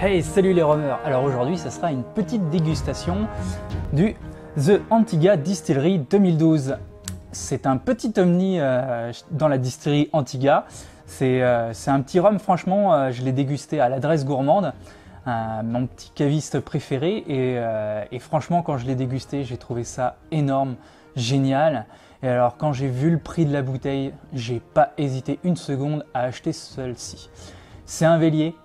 Hey, salut les romeurs. Alors aujourd'hui, ça sera une petite dégustation du The Antigua Distillery 2012. C'est un petit omni dans la distillerie Antigua. C'est un petit rhum, franchement, je l'ai dégusté à l'adresse gourmande, mon petit caviste préféré. Et franchement, quand je l'ai dégusté, j'ai trouvé ça énorme, génial. Et alors, quand j'ai vu le prix de la bouteille, j'ai pas hésité une seconde à acheter celle-ci. C'est un Vélier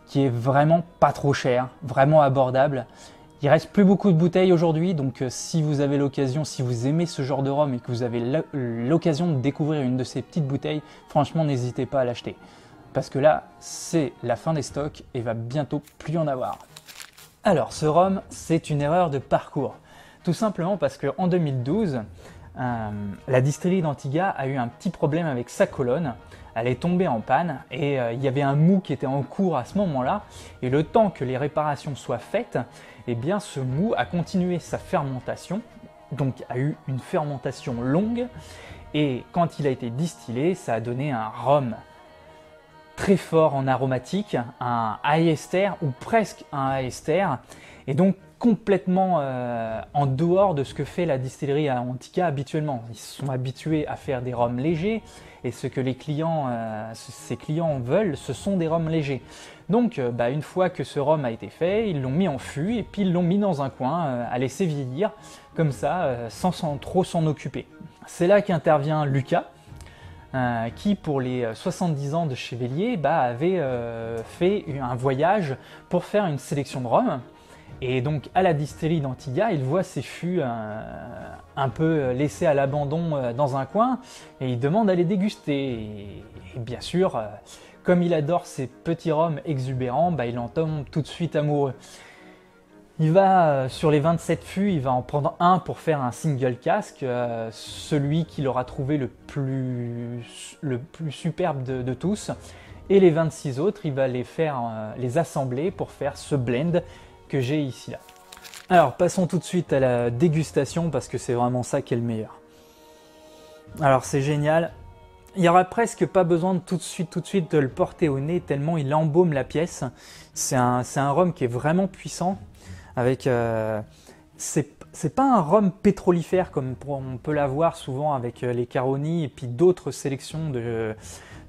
qui est vraiment pas trop cher, vraiment abordable. Il reste plus beaucoup de bouteilles aujourd'hui, donc si vous avez l'occasion, si vous aimez ce genre de rhum et que vous avez l'occasion de découvrir une de ces petites bouteilles, franchement n'hésitez pas à l'acheter. Parce que là, c'est la fin des stocks et va bientôt plus y en avoir. Alors ce rhum, c'est une erreur de parcours. Tout simplement parce qu'en 2012, la distillerie d'Antigua a eu un petit problème avec sa colonne. Elle est tombée en panne et il y avait un mou qui était en cours à ce moment-là. Et le temps que les réparations soient faites, eh bien ce mou a continué sa fermentation, donc a eu une fermentation longue. Et quand il a été distillé, ça a donné un rhum très fort en aromatique, un high ester ou presque un high ester. Et donc complètement en dehors de ce que fait la distillerie à Antigua habituellement. Ils sont habitués à faire des rhums légers et ce que les clients, ces clients veulent, ce sont des rhums légers. Donc une fois que ce rhum a été fait, ils l'ont mis en fût et puis ils l'ont mis dans un coin à laisser vieillir comme ça sans trop s'en occuper. C'est là qu'intervient Lucas qui pour les 70 ans de chez Vélier avait fait un voyage pour faire une sélection de rhum. Et donc à la distillerie d'Antigua, il voit ses fûts un peu laissés à l'abandon dans un coin et il demande à les déguster. Et bien sûr, comme il adore ces petits rhums exubérants, il en tombe tout de suite amoureux. Il va sur les 27 fûts, il va en prendre un pour faire un single cask, celui qu'il aura trouvé le plus superbe de tous. Et les 26 autres, il va les assembler pour faire ce blend que j'ai ici là. Alors passons tout de suite à la dégustation parce que c'est vraiment ça qui est le meilleur. Alors c'est génial, il n'y aura presque pas besoin de tout de suite de le porter au nez tellement il embaume la pièce. C'est un rhum qui est vraiment puissant avec c'est pas un rhum pétrolifère comme on peut l'avoir souvent avec les Caroni et puis d'autres sélections de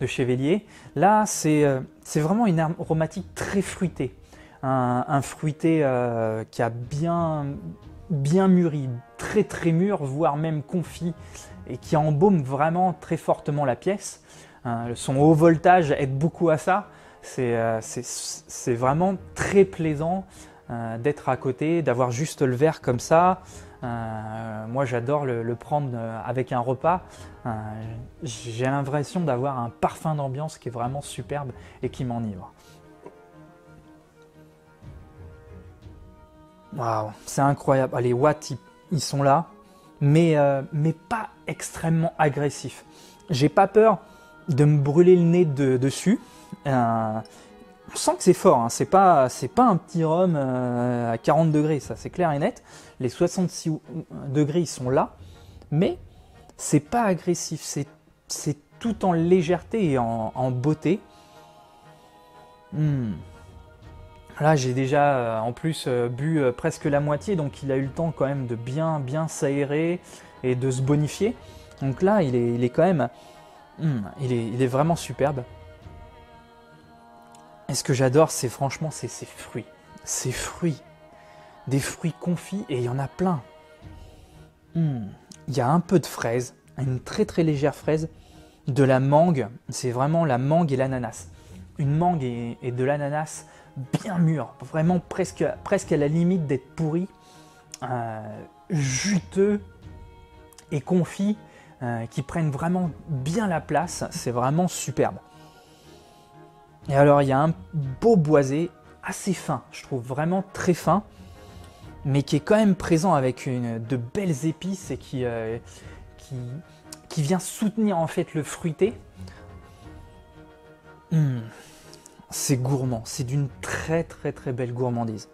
chez Vélier. Là c'est vraiment une aromatique très fruitée. Un fruité qui a bien mûri, très mûr, voire même confit, et qui embaume vraiment très fortement la pièce. Son haut voltage aide beaucoup à ça. C'est vraiment très plaisant d'être à côté, d'avoir juste le verre comme ça. Moi j'adore le prendre avec un repas. J'ai l'impression d'avoir un parfum d'ambiance qui est vraiment superbe et qui m'enivre. Waouh, c'est incroyable. Les watts, ils sont là, mais pas extrêmement agressifs. J'ai pas peur de me brûler le nez dessus. On sent que c'est fort, hein. C'est pas un petit rhum à 40 degrés, ça c'est clair et net. Les 66 degrés, ils sont là, mais c'est pas agressif. C'est tout en légèreté et en beauté. Là, j'ai déjà en plus bu presque la moitié, donc il a eu le temps quand même de bien s'aérer et de se bonifier. Donc là, il est quand même, il est vraiment superbe. Et ce que j'adore, c'est franchement, c'est ces fruits. Ces fruits, des fruits confits, et il y en a plein. Il y a un peu de fraise, une très légère fraise, de la mangue, c'est vraiment la mangue et l'ananas. Une mangue et de l'ananas bien mûr, vraiment presque à la limite d'être pourri, juteux et confit, qui prennent vraiment bien la place, c'est vraiment superbe. Et alors il y a un beau boisé assez fin, je trouve vraiment très fin, mais qui est quand même présent avec de belles épices et qui vient soutenir en fait le fruité. C'est gourmand, c'est d'une très belle gourmandise.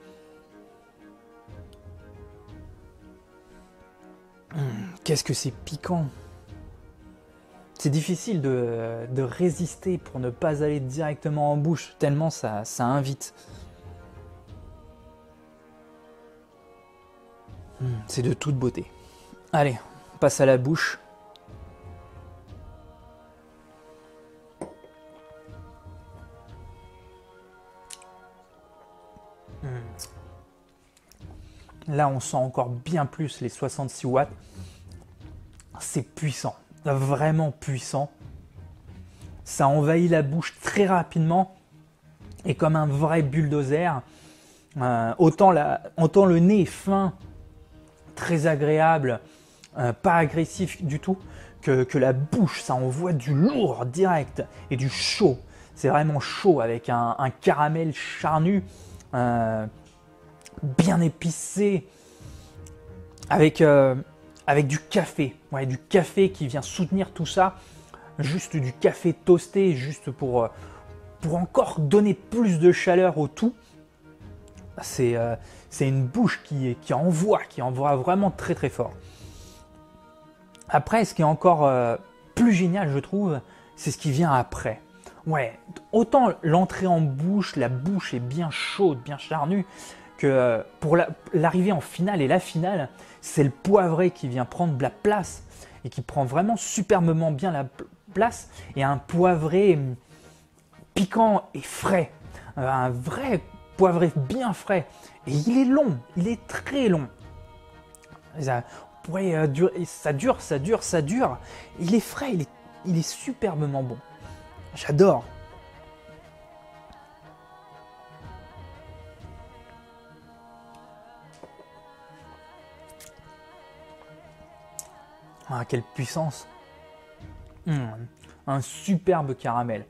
Qu'est-ce que c'est piquant! C'est difficile de résister pour ne pas aller directement en bouche, tellement ça invite. C'est de toute beauté. Allez, on passe à la bouche. Là, on sent encore bien plus les 66 watts. C'est puissant, vraiment puissant. Ça envahit la bouche très rapidement et comme un vrai bulldozer. Autant le nez est fin, très agréable, pas agressif du tout, que la bouche, ça envoie du lourd direct et du chaud. C'est vraiment chaud avec un caramel charnu, bien épicé, avec du café. Ouais, du café qui vient soutenir tout ça. Juste du café toasté, juste pour encore donner plus de chaleur au tout. C'est une bouche qui envoie vraiment très très fort. Après, ce qui est encore plus génial, je trouve, c'est ce qui vient après. Ouais, autant l'entrée en bouche, la bouche est bien chaude, bien charnue, que pour l'arrivée en finale et la finale, c'est le poivré qui vient prendre de la place et qui prend vraiment superbement bien la place, et un poivré piquant et frais, un vrai poivré bien frais, et il est long, il est très long. Ça dure, il est frais, il est superbement bon. J'adore. Ah, quelle puissance. Un superbe caramel.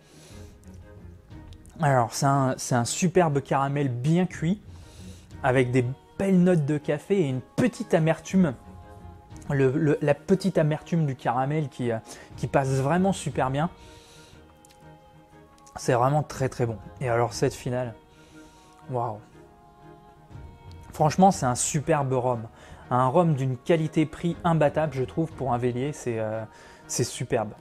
Alors, c'est un superbe caramel bien cuit, avec des belles notes de café et une petite amertume. La petite amertume du caramel qui passe vraiment super bien. C'est vraiment très très bon. Et alors, cette finale, waouh! Franchement, c'est un superbe rhum. Un rhum d'une qualité-prix imbattable, je trouve, pour un Vélier, c'est superbe.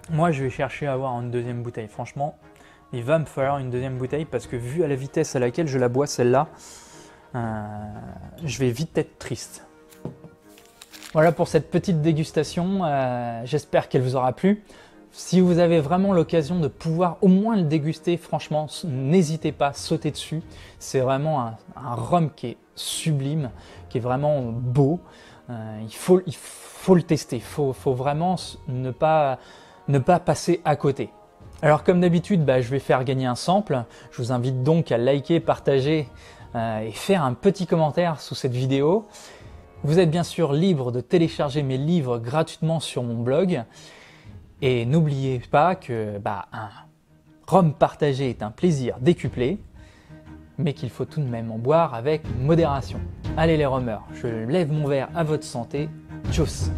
Moi, je vais chercher à avoir une deuxième bouteille. Franchement, il va me falloir une deuxième bouteille parce que vu à la vitesse à laquelle je la bois, celle-là, je vais vite être triste. Voilà pour cette petite dégustation. J'espère qu'elle vous aura plu. Si vous avez vraiment l'occasion de pouvoir au moins le déguster, franchement, n'hésitez pas, sautez dessus. C'est vraiment un rhum qui est sublime, qui est vraiment beau. Il faut le tester. Il faut vraiment ne pas passer à côté. Alors comme d'habitude, je vais faire gagner un sample. Je vous invite donc à liker, partager et faire un petit commentaire sous cette vidéo. Vous êtes bien sûr libre de télécharger mes livres gratuitement sur mon blog. Et n'oubliez pas que un rhum partagé est un plaisir décuplé, mais qu'il faut tout de même en boire avec modération. Allez les rumeurs, je lève mon verre à votre santé. Tchuss!